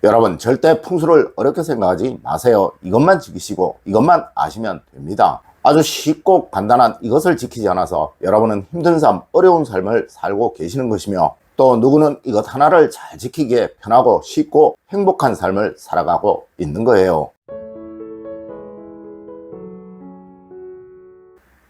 여러분, 절대 풍수를 어렵게 생각하지 마세요. 이것만 지키시고 이것만 아시면 됩니다. 아주 쉽고 간단한 이것을 지키지 않아서 여러분은 힘든 삶, 어려운 삶을 살고 계시는 것이며, 또 누구는 이것 하나를 잘 지키기에 편하고 쉽고 행복한 삶을 살아가고 있는 거예요.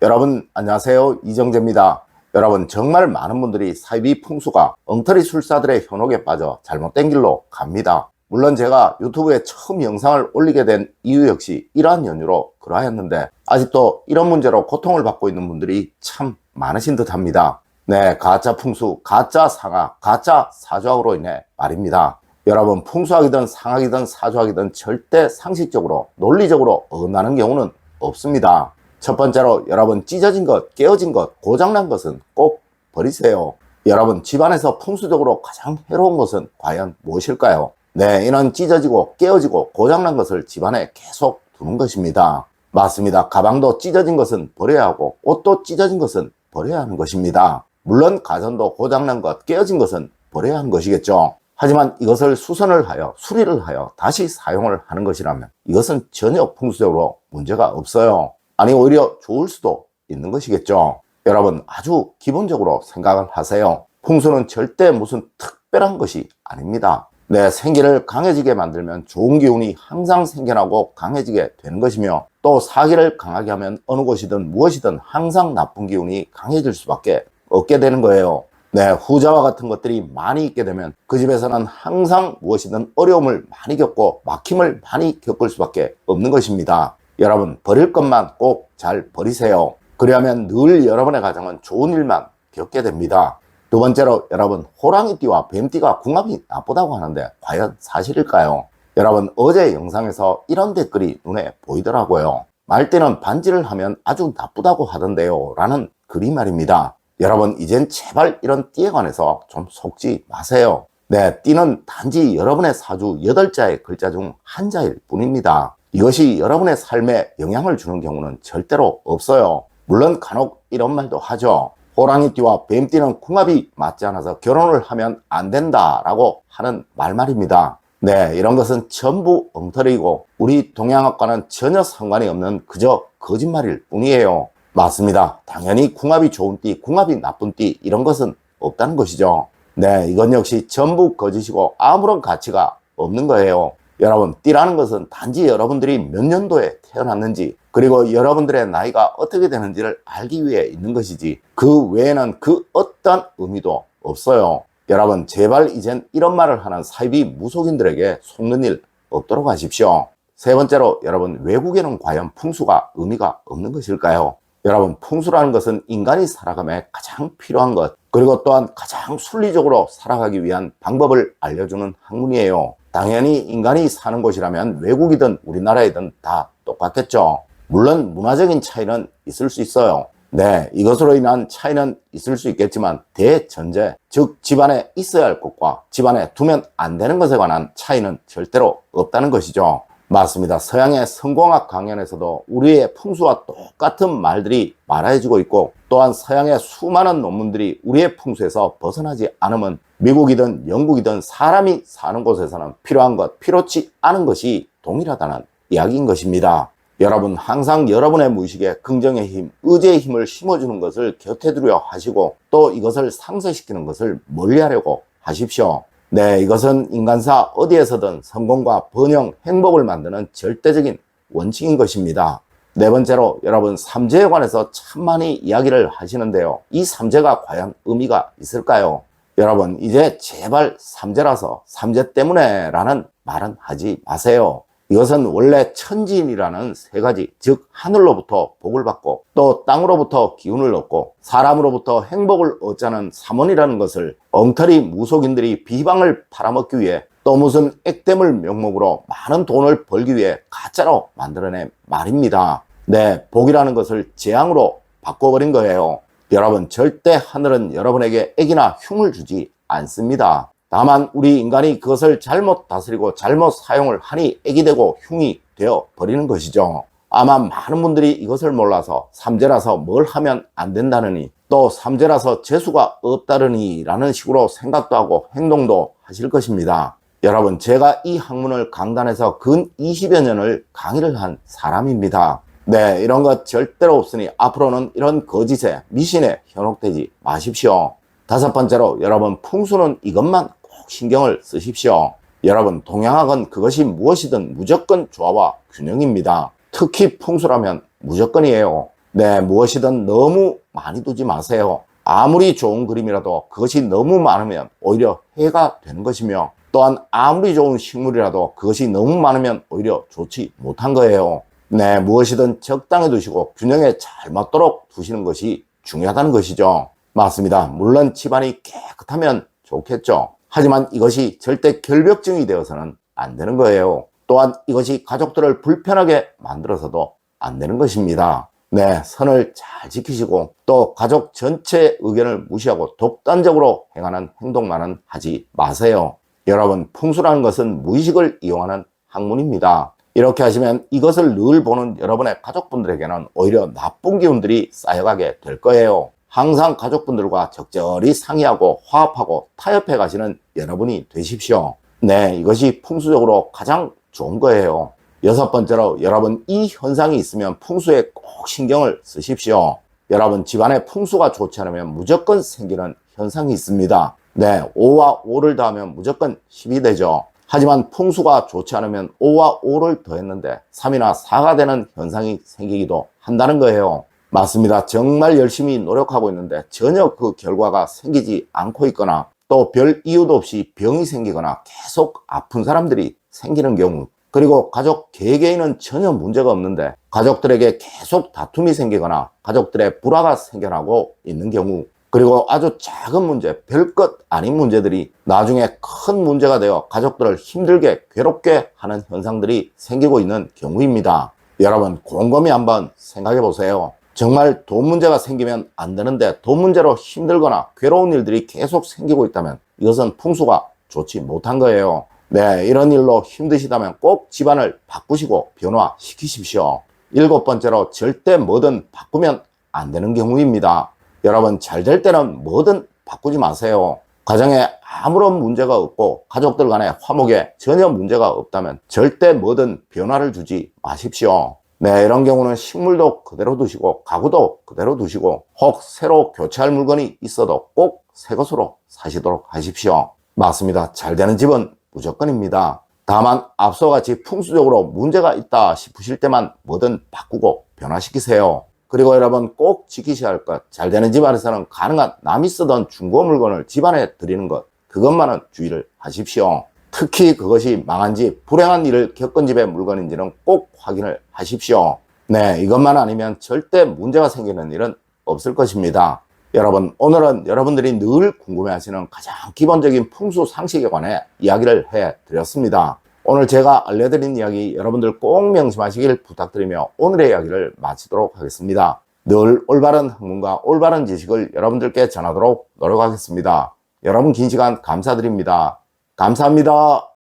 여러분 안녕하세요, 이정재입니다. 여러분, 정말 많은 분들이 사이비 풍수가 엉터리 술사들의 현혹에 빠져 잘못된 길로 갑니다. 물론 제가 유튜브에 처음 영상을 올리게 된 이유 역시 이러한 연유로 그러하였는데, 아직도 이런 문제로 고통을 받고 있는 분들이 참 많으신 듯 합니다. 네, 가짜 풍수, 가짜 상하, 가짜 사주학으로 인해 말입니다. 여러분, 풍수학이든 상학이든 사주학이든 절대 상식적으로 논리적으로 어긋나는 경우는 없습니다. 첫 번째로, 여러분, 찢어진 것, 깨어진 것, 고장난 것은 꼭 버리세요. 여러분, 집안에서 풍수적으로 가장 해로운 것은 과연 무엇일까요? 네, 이런 찢어지고 깨어지고 고장난 것을 집안에 계속 두는 것입니다. 맞습니다. 가방도 찢어진 것은 버려야 하고 옷도 찢어진 것은 버려야 하는 것입니다. 물론 가전도 고장난 것, 깨어진 것은 버려야 하는 것이겠죠. 하지만 이것을 수선을 하여 수리를 하여 다시 사용을 하는 것이라면 이것은 전혀 풍수적으로 문제가 없어요. 아니, 오히려 좋을 수도 있는 것이겠죠. 여러분, 아주 기본적으로 생각을 하세요. 풍수는 절대 무슨 특별한 것이 아닙니다. 내 생기를 강해지게 만들면 좋은 기운이 항상 생겨나고 강해지게 되는 것이며, 또 사기를 강하게 하면 어느 곳이든 무엇이든 항상 나쁜 기운이 강해질 수밖에 없게 되는 거예요. 네, 후자와 같은 것들이 많이 있게 되면 그 집에서는 항상 무엇이든 어려움을 많이 겪고 막힘을 많이 겪을 수밖에 없는 것입니다. 여러분, 버릴 것만 꼭 잘 버리세요. 그리하면 늘 여러분의 가정은 좋은 일만 겪게 됩니다. 두 번째로, 여러분, 호랑이띠와 뱀띠가 궁합이 나쁘다고 하는데 과연 사실일까요? 여러분, 어제 영상에서 이런 댓글이 눈에 보이더라고요. 말띠는 반지를 하면 아주 나쁘다고 하던데요 라는 글이 말입니다. 여러분, 이젠 제발 이런 띠에 관해서 좀 속지 마세요. 네, 띠는 단지 여러분의 사주 8자의 글자 중 한 자일 뿐입니다. 이것이 여러분의 삶에 영향을 주는 경우는 절대로 없어요. 물론 간혹 이런 말도 하죠. 호랑이띠와 뱀띠는 궁합이 맞지 않아서 결혼을 하면 안 된다라고 하는 말입니다. 네, 이런 것은 전부 엉터리이고 우리 동양학과는 전혀 상관이 없는 그저 거짓말일 뿐이에요. 맞습니다. 당연히 궁합이 좋은 띠, 궁합이 나쁜 띠, 이런 것은 없다는 것이죠. 네, 이건 역시 전부 거짓이고 아무런 가치가 없는 거예요. 여러분, 띠라는 것은 단지 여러분들이 몇 년도에 태어났는지, 그리고 여러분들의 나이가 어떻게 되는지를 알기 위해 있는 것이지, 그 외에는 그 어떤 의미도 없어요. 여러분, 제발 이젠 이런 말을 하는 사이비 무속인들에게 속는 일 없도록 하십시오. 세 번째로, 여러분, 외국에는 과연 풍수가 의미가 없는 것일까요? 여러분, 풍수라는 것은 인간이 살아감에 가장 필요한 것, 그리고 또한 가장 순리적으로 살아가기 위한 방법을 알려주는 학문이에요. 당연히 인간이 사는 곳이라면 외국이든 우리나라이든 다 똑같겠죠. 물론 문화적인 차이는 있을 수 있어요. 네, 이것으로 인한 차이는 있을 수 있겠지만 대전제, 즉 집안에 있어야 할 것과 집안에 두면 안 되는 것에 관한 차이는 절대로 없다는 것이죠. 맞습니다. 서양의 성공학 강연에서도 우리의 풍수와 똑같은 말들이 말해지고 있고, 또한 서양의 수많은 논문들이 우리의 풍수에서 벗어나지 않으면 미국이든 영국이든 사람이 사는 곳에서는 필요한 것, 필요치 않은 것이 동일하다는 이야기인 것입니다. 여러분, 항상 여러분의 무의식에 긍정의 힘, 의지의 힘을 심어주는 것을 곁에 두려 하시고, 또 이것을 상쇄시키는 것을 멀리하려고 하십시오. 네, 이것은 인간사 어디에서든 성공과 번영, 행복을 만드는 절대적인 원칙인 것입니다. 네 번째로, 여러분, 삼재에 관해서 참 많이 이야기를 하시는데요. 이 삼재가 과연 의미가 있을까요? 여러분, 이제 제발 삼재라서 삼재 때문에 라는 말은 하지 마세요. 이것은 원래 천지인이라는 세 가지, 즉 하늘로부터 복을 받고 또 땅으로부터 기운을 얻고 사람으로부터 행복을 얻자는 삼원이라는 것을 엉터리 무속인들이 비방을 팔아먹기 위해, 또 무슨 액땜을 명목으로 많은 돈을 벌기 위해 가짜로 만들어낸 말입니다. 네, 복이라는 것을 재앙으로 바꿔버린 거예요. 여러분, 절대 하늘은 여러분에게 액이나 흉을 주지 않습니다. 다만 우리 인간이 그것을 잘못 다스리고 잘못 사용을 하니 액이 되고 흉이 되어 버리는 것이죠. 아마 많은 분들이 이것을 몰라서 삼재라서 뭘 하면 안 된다느니, 또 삼재라서 재수가 없다느니 라는 식으로 생각도 하고 행동도 하실 것입니다. 여러분, 제가 이 학문을 강단에서 근 20여 년을 강의를 한 사람입니다. 네, 이런 것 절대로 없으니 앞으로는 이런 거짓에 미신에 현혹되지 마십시오. 다섯 번째로, 여러분, 풍수는 이것만 꼭 신경을 쓰십시오. 여러분, 동양학은 그것이 무엇이든 무조건 조화와 균형입니다. 특히 풍수라면 무조건이에요. 네, 무엇이든 너무 많이 두지 마세요. 아무리 좋은 그림이라도 그것이 너무 많으면 오히려 해가 되는 것이며, 또한 아무리 좋은 식물이라도 그것이 너무 많으면 오히려 좋지 못한 거예요. 네, 무엇이든 적당히 두시고 균형에 잘 맞도록 두시는 것이 중요하다는 것이죠. 맞습니다. 물론 집안이 깨끗하면 좋겠죠. 하지만 이것이 절대 결벽증이 되어서는 안 되는 거예요. 또한 이것이 가족들을 불편하게 만들어서도 안 되는 것입니다. 네, 선을 잘 지키시고 또 가족 전체의 의견을 무시하고 독단적으로 행하는 행동만은 하지 마세요. 여러분, 풍수라는 것은 무의식을 이용하는 학문입니다. 이렇게 하시면 이것을 늘 보는 여러분의 가족분들에게는 오히려 나쁜 기운들이 쌓여가게 될 거예요. 항상 가족분들과 적절히 상의하고 화합하고 타협해 가시는 여러분이 되십시오. 네, 이것이 풍수적으로 가장 좋은 거예요. 여섯 번째로, 여러분, 이 현상이 있으면 풍수에 꼭 신경을 쓰십시오. 여러분, 집안에 풍수가 좋지 않으면 무조건 생기는 현상이 있습니다. 네, 5와 5를 더하면 무조건 10이 되죠. 하지만 풍수가 좋지 않으면 5와 5를 더했는데 3이나 4가 되는 현상이 생기기도 한다는 거예요. 맞습니다. 정말 열심히 노력하고 있는데 전혀 그 결과가 생기지 않고 있거나 또 별 이유도 없이 병이 생기거나 계속 아픈 사람들이 생기는 경우, 그리고 가족 개개인은 전혀 문제가 없는데 가족들에게 계속 다툼이 생기거나 가족들의 불화가 생겨나고 있는 경우, 그리고 아주 작은 문제, 별것 아닌 문제들이 나중에 큰 문제가 되어 가족들을 힘들게 괴롭게 하는 현상들이 생기고 있는 경우입니다. 여러분, 곰곰이 한번 생각해 보세요. 정말 돈 문제가 생기면 안 되는데 돈 문제로 힘들거나 괴로운 일들이 계속 생기고 있다면 이것은 풍수가 좋지 못한 거예요. 네, 이런 일로 힘드시다면 꼭 집안을 바꾸시고 변화시키십시오. 일곱 번째로, 절대 뭐든 바꾸면 안 되는 경우입니다. 여러분, 잘 될 때는 뭐든 바꾸지 마세요. 가정에 아무런 문제가 없고 가족들 간의 화목에 전혀 문제가 없다면 절대 뭐든 변화를 주지 마십시오. 네, 이런 경우는 식물도 그대로 두시고 가구도 그대로 두시고 혹 새로 교체할 물건이 있어도 꼭 새 것으로 사시도록 하십시오. 맞습니다. 잘 되는 집은 무조건입니다. 다만 앞서 같이 풍수적으로 문제가 있다 싶으실 때만 뭐든 바꾸고 변화시키세요. 그리고 여러분, 꼭 지키셔야 할 것, 잘 되는 집안에서는 가능한 남이 쓰던 중고 물건을 집안에 들이는 것, 그것만은 주의를 하십시오. 특히 그것이 망한 집, 불행한 일을 겪은 집의 물건인지는 꼭 확인을 하십시오. 네, 이것만 아니면 절대 문제가 생기는 일은 없을 것입니다. 여러분, 오늘은 여러분들이 늘 궁금해하시는 가장 기본적인 풍수 상식에 관해 이야기를 해드렸습니다. 오늘 제가 알려드린 이야기 여러분들 꼭 명심하시길 부탁드리며 오늘의 이야기를 마치도록 하겠습니다. 늘 올바른 학문과 올바른 지식을 여러분들께 전하도록 노력하겠습니다. 여러분, 긴 시간 감사드립니다. 감사합니다.